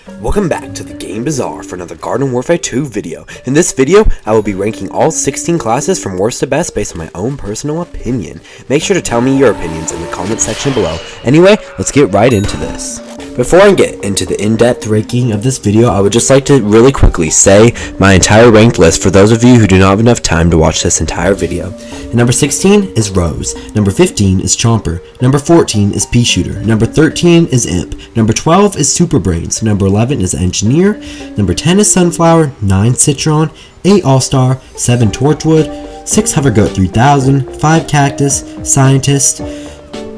Welcome back to the Game Bazaar for another Garden Warfare 2 video. In this video, I will be ranking all 16 classes from worst to best based on my own personal opinion. Make sure to tell me your opinions in the comment section below. Anyway, let's get right into this. Before I get into the in-depth ranking of this video, I would just like to really quickly say my entire ranked list for those of you who do not have enough time to watch this entire video. And number 16 is Rose, number 15 is Chomper, number 14 is Peashooter, number 13 is Imp, number 12 is Brainz, number 11 is Engineer, number 10 is Sunflower, 9 Citron, 8 AllStar, 7 Torchwood, 6 Hovergo 3000, 5 Cactus, Scientist,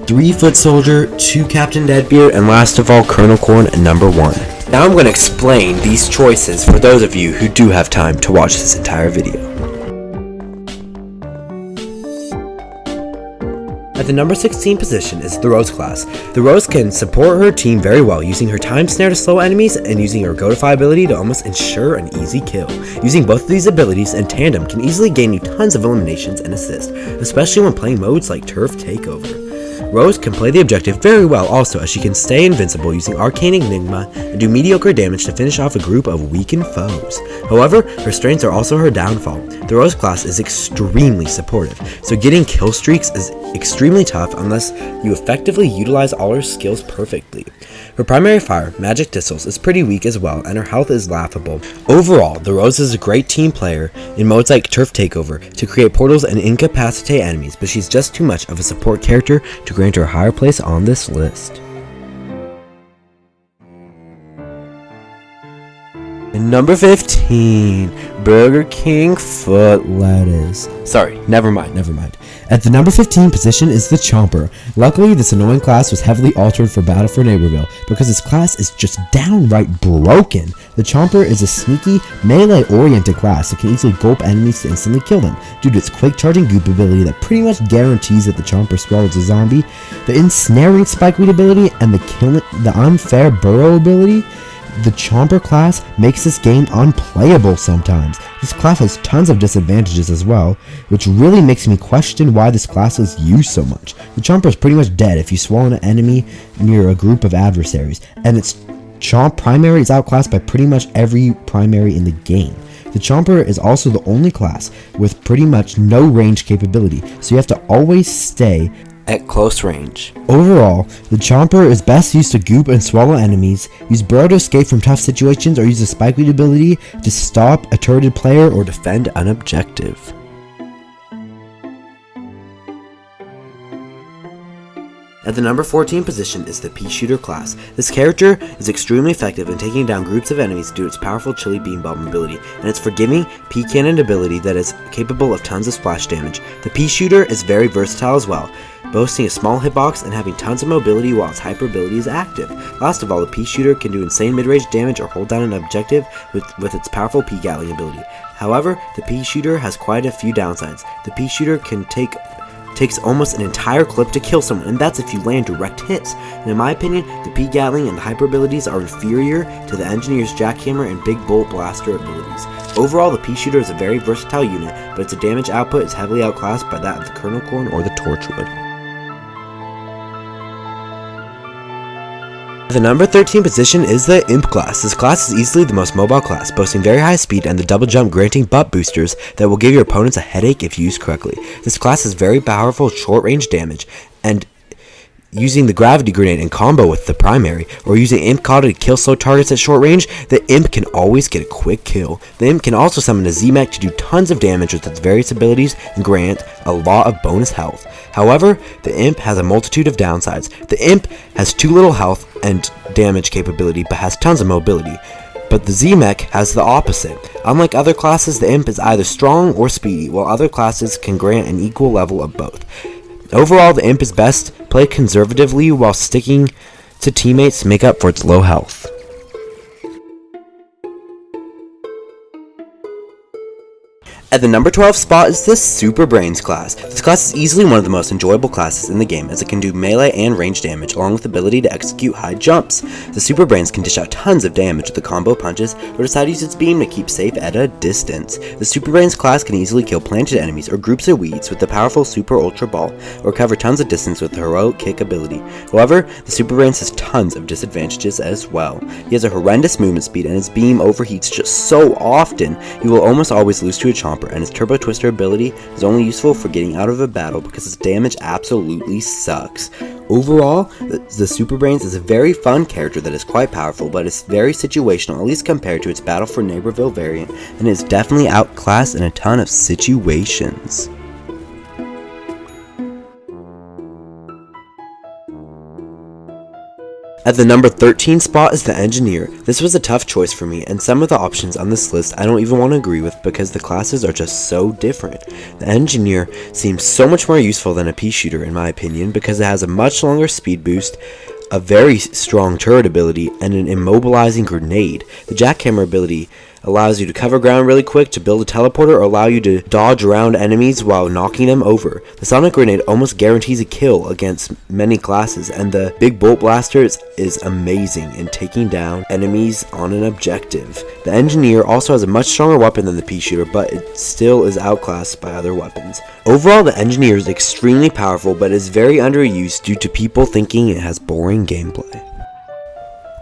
3 Foot Soldier, 2 Captain Deadbeard, and last of all, Chronicle at number 1. Now I'm going to explain these choices for those of you who do have time to watch this entire video. At the number 16 position is the Rose class. The Rose can support her team very well, using her time snare to slow enemies and using her Gotify ability to almost ensure an easy kill. Using both of these abilities in tandem can easily gain you tons of eliminations and assists, especially when playing modes like Turf Takeover. Rose can play the objective very well also, as she can stay invincible using Arcane Enigma and do mediocre damage to finish off a group of weakened foes. However, her strengths are also her downfall. The Rose class is extremely supportive, so getting kill streaks is extremely tough unless you effectively utilize all her skills perfectly. Her primary fire, Magic Missiles, is pretty weak as well, and her health is laughable. Overall, the Rose is a great team player in modes like Turf Takeover to create portals and incapacitate enemies, but she's just too much of a support character to grant her a higher place on this list. And number 15, Burger King Foot Lettuce. Sorry, never mind. At the number 15 position is the Chomper. Luckily, this annoying class was heavily altered for Battle for Neighborville, because this class is just downright broken. The Chomper is a sneaky, melee-oriented class that can easily gulp enemies to instantly kill them, due to its quick charging goop ability that pretty much guarantees that the Chomper swallows a zombie, the ensnaring spike weed ability, and the unfair burrow ability. The Chomper class makes this game unplayable sometimes. This class has tons of disadvantages as well, which really makes me question why this class is used so much. The Chomper is pretty much dead if you swallow an enemy near a group of adversaries, and its Chomp primary is outclassed by pretty much every primary in the game. The Chomper is also the only class with pretty much no range capability, so you have to always stay at close range. Overall, the Chomper is best used to goop and swallow enemies, use burrow to escape from tough situations, or use a spike weed ability to stop a turreted player or defend an objective. At the number 14 position is the Peashooter class. This character is extremely effective in taking down groups of enemies due to its powerful chili beam bomb ability and its forgiving pea cannon ability that is capable of tons of splash damage. The Peashooter is very versatile as well, boasting a small hitbox and having tons of mobility while its hyper ability is active. Last of all, the Peashooter can do insane mid-range damage or hold down an objective with its powerful pea gatling ability. However, the Peashooter has quite a few downsides. The Peashooter can takes almost an entire clip to kill someone, and that's if you land direct hits. And in my opinion, the pea gatling and the hyper abilities are inferior to the Engineer's jackhammer and big bolt blaster abilities. Overall, the Peashooter is a very versatile unit, but its damage output is heavily outclassed by that of the Chronicle or the Torchwood. The number 13 position is the Imp class. This class is easily the most mobile class, boasting very high speed and the double jump granting butt boosters that will give your opponents a headache if used correctly. This class has very powerful short range damage, and using the gravity grenade in combo with the primary, or using Imp Kata to kill slow targets at short range, the Imp can always get a quick kill. The Imp can also summon a Z-Mech to do tons of damage with its various abilities and grant a lot of bonus health. However, the Imp has a multitude of downsides. The Imp has too little health and damage capability, but has tons of mobility. But the Z-Mech has the opposite. Unlike other classes, the Imp is either strong or speedy, while other classes can grant an equal level of both. Overall, the Imp is best played conservatively while sticking to teammates to make up for its low health. At the number 12 spot is the Super Brainz class. This class is easily one of the most enjoyable classes in the game, as it can do melee and range damage, along with the ability to execute high jumps. The Super Brainz can dish out tons of damage with the combo punches, or decide to use its beam to keep safe at a distance. The Super Brainz class can easily kill planted enemies or groups of weeds with the powerful Super Ultra Ball, or cover tons of distance with the heroic kick ability. However, the Super Brainz has tons of disadvantages as well. He has a horrendous movement speed, and his beam overheats just so often, he will almost always lose to a Chomper, and his Turbo Twister ability is only useful for getting out of a battle because his damage absolutely sucks. Overall, the Super Brainz is a very fun character that is quite powerful, but is very situational, at least compared to its Battle for Neighborville variant, and is definitely outclassed in a ton of situations. At the number 13 spot is the Engineer. This was a tough choice for me, and some of the options on this list I don't even want to agree with because the classes are just so different. The Engineer seems so much more useful than a Peashooter in my opinion because it has a much longer speed boost, a very strong turret ability, and an immobilizing grenade. The jackhammer ability allows you to cover ground really quick to build a teleporter or allow you to dodge around enemies while knocking them over. The sonic grenade almost guarantees a kill against many classes, and the big bolt blaster is amazing in taking down enemies on an objective. The Engineer also has a much stronger weapon than the Peashooter, but it still is outclassed by other weapons. Overall, the Engineer is extremely powerful, but is very underused due to people thinking it has boring gameplay.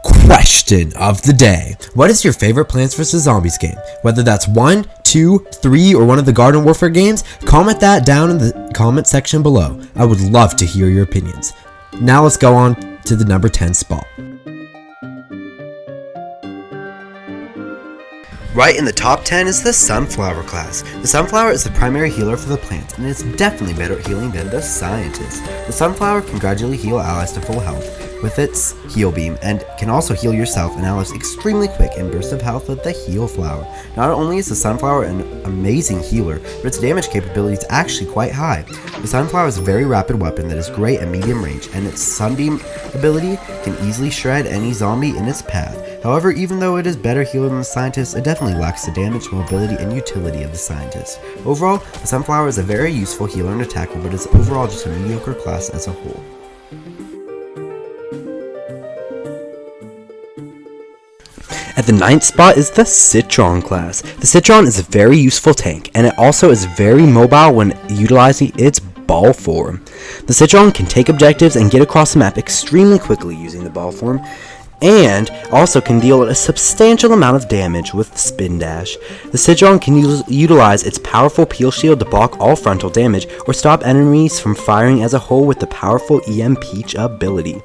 Question of the day. What is your favorite Plants vs. Zombies game? Whether that's 1, 2, 3, or one of the Garden Warfare games, comment that down in the comment section below. I would love to hear your opinions. Now let's go on to the number 10 spot. Right in the top 10 is the Sunflower class. The Sunflower is the primary healer for the plants, and it's definitely better at healing than the Scientist. The Sunflower can gradually heal allies to full health with its heal beam, and can also heal yourself and allies extremely quick in bursts of health with the Heal Flower. Not only is the Sunflower an amazing healer, but its damage capability is actually quite high. The Sunflower is a very rapid weapon that is great at medium range, and its Sunbeam ability can easily shred any zombie in its path. However, even though it is better healer than the Scientist, it definitely lacks the damage, mobility, and utility of the Scientist. Overall, the Sunflower is a very useful healer and attacker, but is overall just a mediocre class as a whole. At the 9th spot is the Citron class. The Citron is a very useful tank, and it also is very mobile when utilizing its ball form. The Citron can take objectives and get across the map extremely quickly using the ball form, and also can deal a substantial amount of damage with Spin Dash. The Citron can utilize its powerful Peel Shield to block all frontal damage or stop enemies from firing as a whole with the powerful EM Peach ability.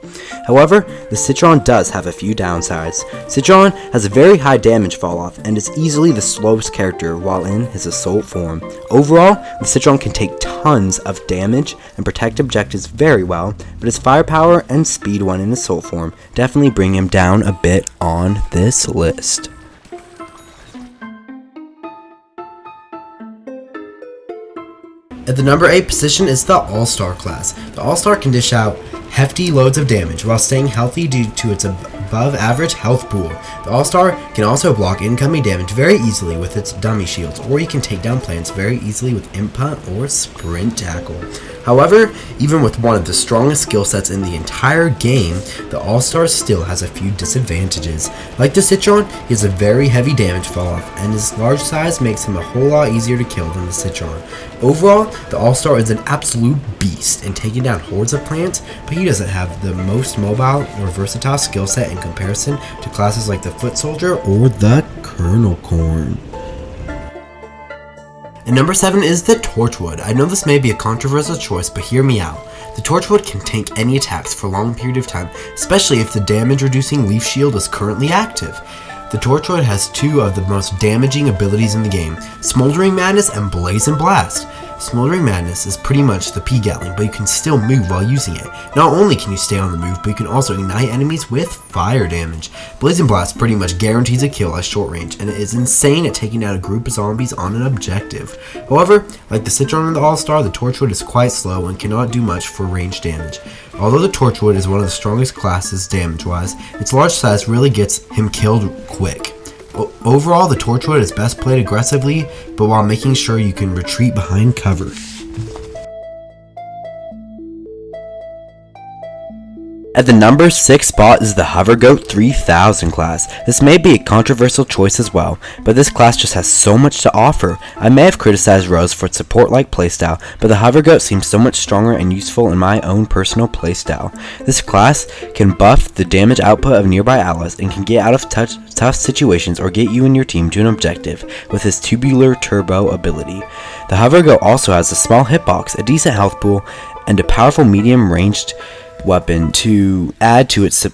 However, the Citron does have a few downsides. Citron has a very high damage falloff and is easily the slowest character while in his assault form. Overall, the Citron can take tons of damage and protect objectives very well, but his firepower and speed when in assault form definitely bring him down a bit on this list. At the number 8 position is the AllStar class. The AllStar can dish out hefty loads of damage while staying healthy due to its above average health pool. The AllStar can also block incoming damage very easily with its dummy shields, or he can take down plants very easily with Imp Punt or Sprint Tackle. However, even with one of the strongest skill sets in the entire game, the AllStar still has a few disadvantages. Like the Citron, he has a very heavy damage falloff, and his large size makes him a whole lot easier to kill than the Citron. Overall, the AllStar is an absolute beast in taking down hordes of plants, but he doesn't have the most mobile or versatile skill set in comparison to classes like the Foot Soldier or the Kernel Corn. And number 7 is the Torchwood. I know this may be a controversial choice, but hear me out. The Torchwood can tank any attacks for a long period of time, especially if the damage reducing Leaf Shield is currently active. The Torchwood has two of the most damaging abilities in the game, Smoldering Madness and Blazing Blast. Smoldering Madness is pretty much the P-Gatling, but you can still move while using it. Not only can you stay on the move, but you can also ignite enemies with fire damage. Blazing Blast pretty much guarantees a kill at short range, and it is insane at taking out a group of zombies on an objective. However, like the Citron and the AllStar, the Torchwood is quite slow and cannot do much for range damage. Although the Torchwood is one of the strongest classes damage-wise, its large size really gets him killed quick. Overall, the Torchwood is best played aggressively, but while making sure you can retreat behind cover. At the number 6 spot is the Hovergo 3000 class. This may be a controversial choice as well, but this class just has so much to offer. I may have criticized Rose for its support-like playstyle, but the Hovergo seems so much stronger and useful in my own personal playstyle. This class can buff the damage output of nearby allies and can get out of tough situations or get you and your team to an objective with his tubular turbo ability. The Hovergo also has a small hitbox, a decent health pool, and a powerful medium-ranged weapon to add to its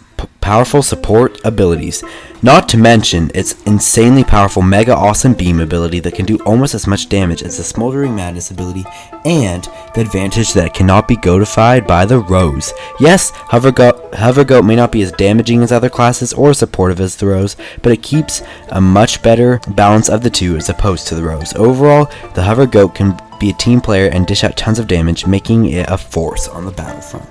powerful support abilities, not to mention its insanely powerful mega awesome beam ability that can do almost as much damage as the Smoldering Madness ability, and the advantage that it cannot be goatified by the Rose. Yes, Hovergo may not be as damaging as other classes or as supportive as the Rose, but it keeps a much better balance of the two as opposed to the Rose. Overall, the Hovergo can be a team player and dish out tons of damage, making it a force on the battlefront.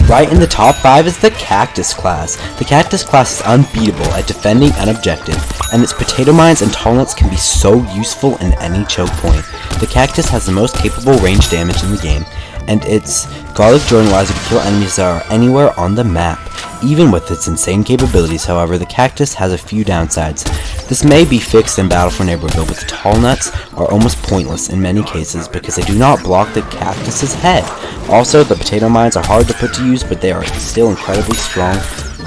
Right in the top 5 is the Cactus class. The Cactus class is unbeatable at defending an objective, and its potato mines and tall nuts can be so useful in any choke point. The Cactus has the most capable range damage in the game, and its Garlic Jordan allows you to kill enemies that are anywhere on the map. Even with its insane capabilities, however, the Cactus has a few downsides. This may be fixed in Battle for Neighborhood, but the tall nuts are almost pointless in many cases because they do not block the Cactus's head. Also, the potato mines are hard to put to use, but they are still incredibly strong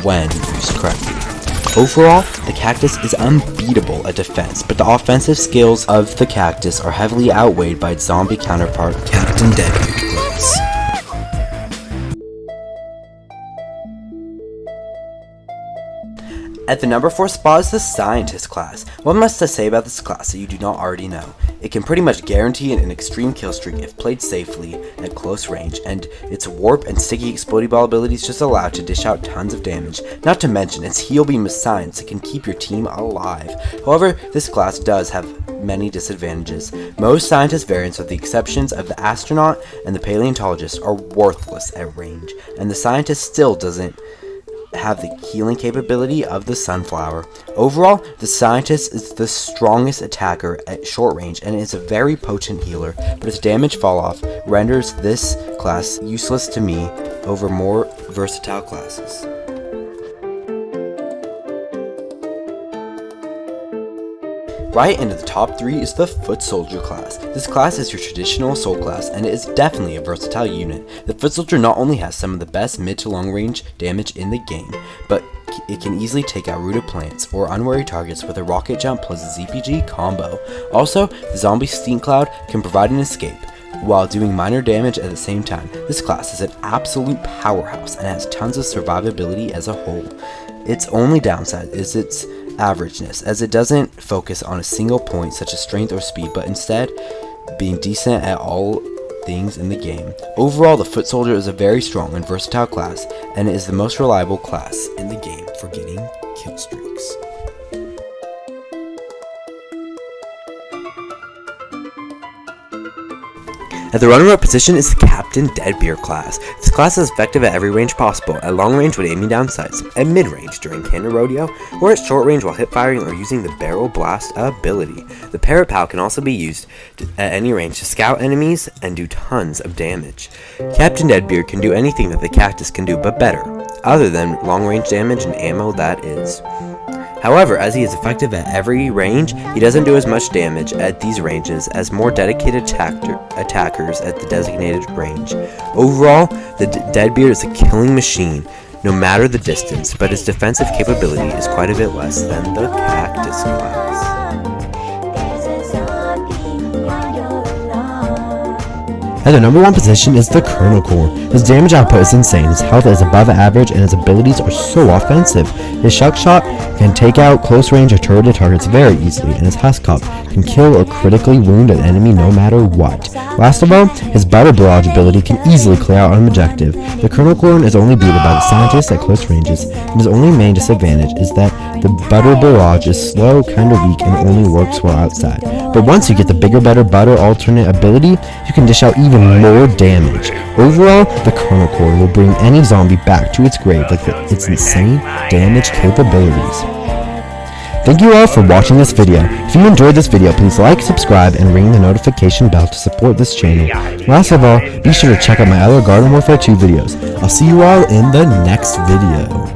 when used correctly. Overall, the Cactus is unbeatable at defense, but the offensive skills of the Cactus are heavily outweighed by its zombie counterpart, Captain Deadbeard. At the number 4 spot is the Scientist class. What must I say about this class that you do not already know? It can pretty much guarantee an extreme kill streak if played safely at close range, and its warp and sticky explodey ball abilities just allow it to dish out tons of damage, not to mention its heal beam of science that can keep your team alive. However, this class does have many disadvantages. Most Scientist variants, with the exceptions of the Astronaut and the Paleontologist, are worthless at range, and the Scientist still doesn't have the healing capability of the Sunflower. Overall, the Scientist is the strongest attacker at short range and is a very potent healer, but its damage fall off renders this class useless to me over more versatile classes. Right into the top 3 is the Foot Soldier class. This class is your traditional soul class, and it is definitely a versatile unit. The Foot Soldier not only has some of the best mid to long range damage in the game, but it can easily take out rooted plants or unwary targets with a rocket jump plus a ZPG combo. Also, the zombie stink cloud can provide an escape while doing minor damage at the same time. This class is an absolute powerhouse and has tons of survivability as a whole. Its only downside is its averageness, as it doesn't focus on a single point such as strength or speed, but instead being decent at all things in the game. Overall, the Foot Soldier is a very strong and versatile class, and it is the most reliable class in the game for getting kill streaks. At the runner-up position is the Captain Deadbeard class. This class is effective at every range possible, at long range when aiming down sights, at mid-range during Cannon Rodeo, or at short range while hip firing or using the Barrel Blast ability. The Parrot Pal can also be used at any range to scout enemies and do tons of damage. Captain Deadbeard can do anything that the Cactus can do, but better, other than long range damage and ammo, that is. However, as he is effective at every range, he doesn't do as much damage at these ranges as more dedicated attackers at the designated range. Overall, the Deadbeard is a killing machine, no matter the distance, but his defensive capability is quite a bit less than the Cactus class. At the number 1 position is the Chronicle. His damage output is insane, his health is above average, and his abilities are so offensive. His Shuck Shot can take out close range or turreted targets very easily, and his Husk Cup can kill or critically wound an enemy no matter what. Last of all, his Butter Barrage ability can easily clear out an objective. The Chronicle is only beaten by the Scientist at close ranges, and his only main disadvantage is that the Butter Barrage is slow, kinda weak, and only works while outside. But once you get the bigger, better Butter alternate ability, you can dish out even even more damage. Overall, the Chronicle will bring any zombie back to its grave with its insane damage capabilities. Thank you all for watching this video. If you enjoyed this video, please like, subscribe, and ring the notification bell to support this channel. Last of all, be sure to check out my other Garden Warfare 2 videos. I'll see you all in the next video.